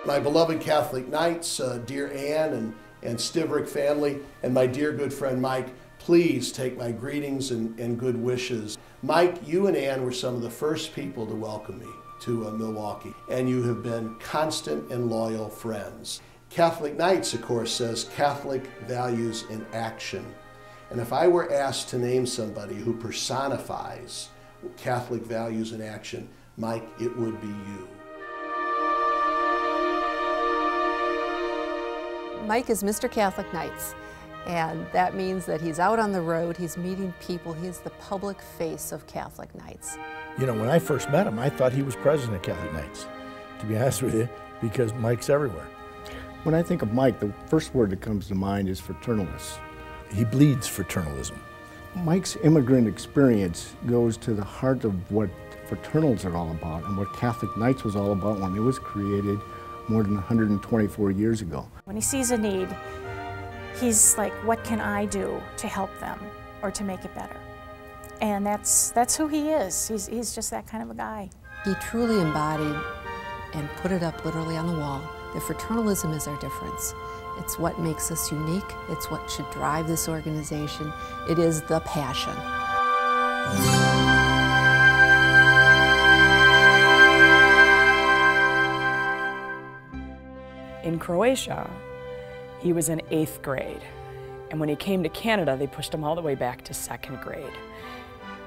My beloved Catholic Knights, dear Ann and Stivoric family, and my dear good friend Mike, please take my greetings and good wishes. Mike, you and Ann were some of the first people to welcome me to Milwaukee, and you have been constant and loyal friends. Catholic Knights, of course, says Catholic values in action. And if I were asked to name somebody who personifies Catholic values in action, Mike, it would be you. Mike is Mr. Catholic Knights, and that means that he's out on the road, he's meeting people, he's the public face of Catholic Knights. You know, when I first met him, I thought he was president of Catholic Knights, to be honest with you, because Mike's everywhere. When I think of Mike, the first word that comes to mind is fraternalist. He bleeds fraternalism. Mike's immigrant experience goes to the heart of what fraternals are all about and what Catholic Knights was all about when it was created more than 124 years ago. When he sees a need, he's like, what can I do to help them or to make it better? And that's who he is. He's just that kind of a guy. He truly embodied and put it up literally on the wall that fraternalism is our difference. It's what makes us unique. It's what should drive this organization. It is the passion. In Croatia, he was in 8th grade. And when he came to Canada, they pushed him all the way back to 2nd grade.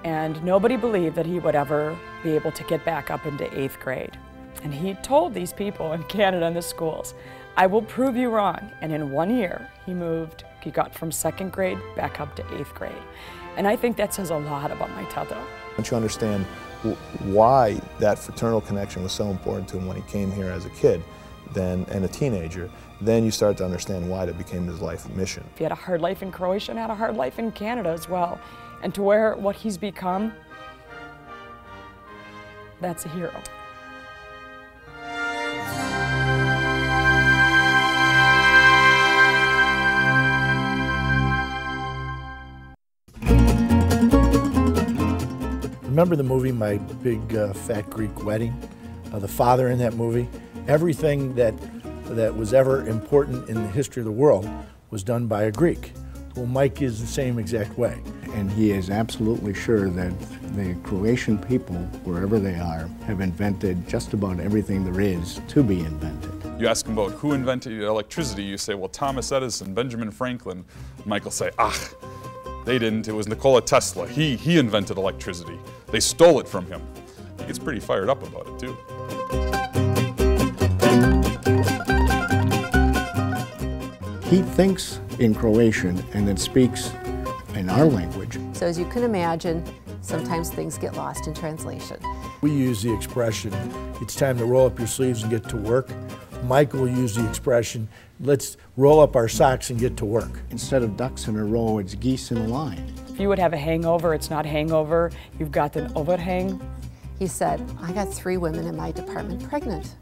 And nobody believed that he would ever be able to get back up into 8th grade. And he told these people in Canada in the schools, I will prove you wrong. And in 1 year, he got from 2nd grade back up to 8th grade. And I think that says a lot about my tata. Once you understand why that fraternal connection was so important to him when he came here as a kid and a teenager, then you start to understand why that became his life mission. He had a hard life in Croatia and had a hard life in Canada as well. And to where what he's become, that's a hero. Remember the movie, My Big Fat Greek Wedding? The father in that movie? Everything that was ever important in the history of the world was done by a Greek. Well, Mike is the same exact way. And he is absolutely sure that the Croatian people, wherever they are, have invented just about everything there is to be invented. You ask him about who invented electricity, you say, well, Thomas Edison, Benjamin Franklin. Mike will say, they didn't, it was Nikola Tesla. He invented electricity. They stole it from him. He gets pretty fired up about it, too. He thinks in Croatian and then speaks in our language. So as you can imagine, sometimes things get lost in translation. We use the expression, it's time to roll up your sleeves and get to work. Mike will use the expression, let's roll up our socks and get to work. Instead of ducks in a row, it's geese in a line. If you would have a hangover, it's not hangover, you've got an overhang. He said, I got 3 women in my department pregnant.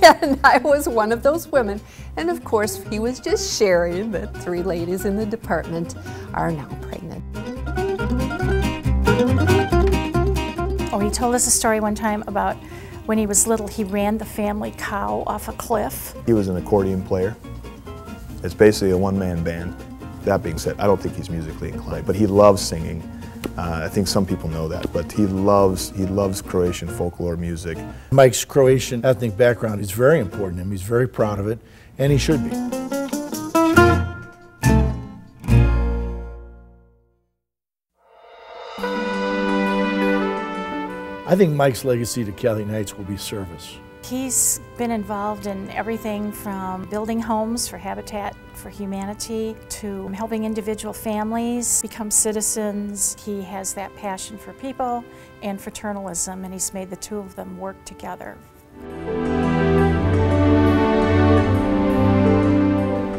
And I was one of those women. And of course, he was just sharing that 3 ladies in the department are now pregnant. Oh, he told us a story one time about when he was little, he ran the family cow off a cliff. He was an accordion player. It's basically a one-man band. That being said, I don't think he's musically inclined, but he loves singing. I think some people know that, but he loves Croatian folklore music. Mike's Croatian ethnic background is very important to him. He's very proud of it, and he should be. I think Mike's legacy to Catholic Knights will be service. He's been involved in everything from building homes for Habitat for Humanity to helping individual families become citizens. He has that passion for people and fraternalism, and he's made the 2 of them work together.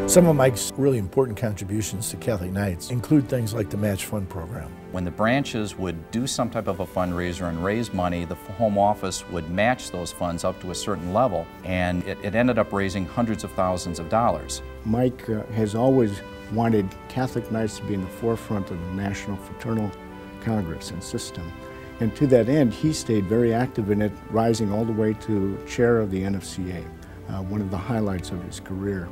Some of Mike's really important contributions to Catholic Knights include things like the Match Fund program. When the branches would do some type of a fundraiser and raise money, the home office would match those funds up to a certain level, and it ended up raising hundreds of thousands of dollars. Mike has always wanted Catholic Knights to be in the forefront of the National Fraternal Congress and system. And to that end, he stayed very active in it, rising all the way to chair of the NFCA, one of the highlights of his career.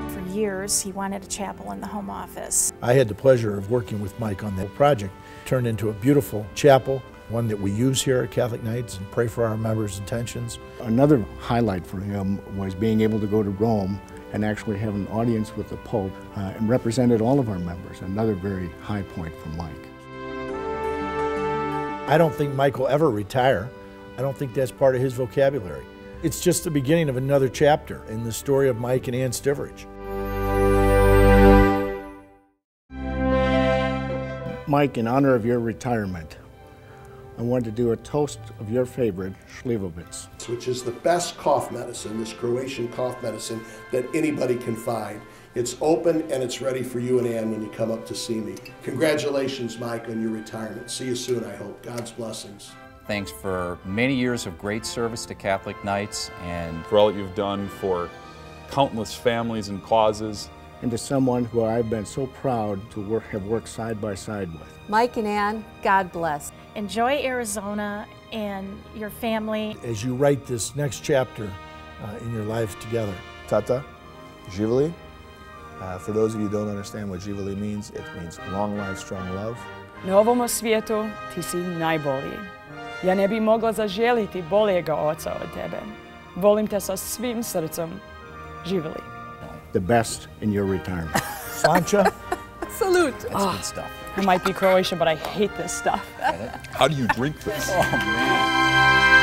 For years, he wanted a chapel in the home office. I had the pleasure of working with Mike on that project. It turned into a beautiful chapel, one that we use here at Catholic Nights and pray for our members' intentions. Another highlight for him was being able to go to Rome and actually have an audience with the Pope and represented all of our members, another very high point for Mike. I don't think Mike will ever retire. I don't think that's part of his vocabulary. It's just the beginning of another chapter in the story of Mike and Ann Stivoric. Mike, in honor of your retirement, I wanted to do a toast of your favorite, Stivoric. Which is the best cough medicine, this Croatian cough medicine that anybody can find. It's open and it's ready for you and Ann when you come up to see me. Congratulations, Mike, on your retirement. See you soon, I hope. God's blessings. Thanks for many years of great service to Catholic Nights and For all that you've done for countless families and causes. And to someone who I've been so proud to have worked side by side with. Mike and Ann, God bless. Enjoy Arizona and your family. As you write this next chapter in your life together. Tata, Živeli. For those of you who don't understand what Živeli means, it means long life, strong love. Na ovom svijetu ti si najbolji. Ja ne bi mogla zaželiti boljega oca od tebe. Volim te sa svim srcem. Živeli. The best in your retirement. Sancha. Salute. that's good stuff. I might be Croatian, but I hate this stuff. How do you drink this? Oh, man.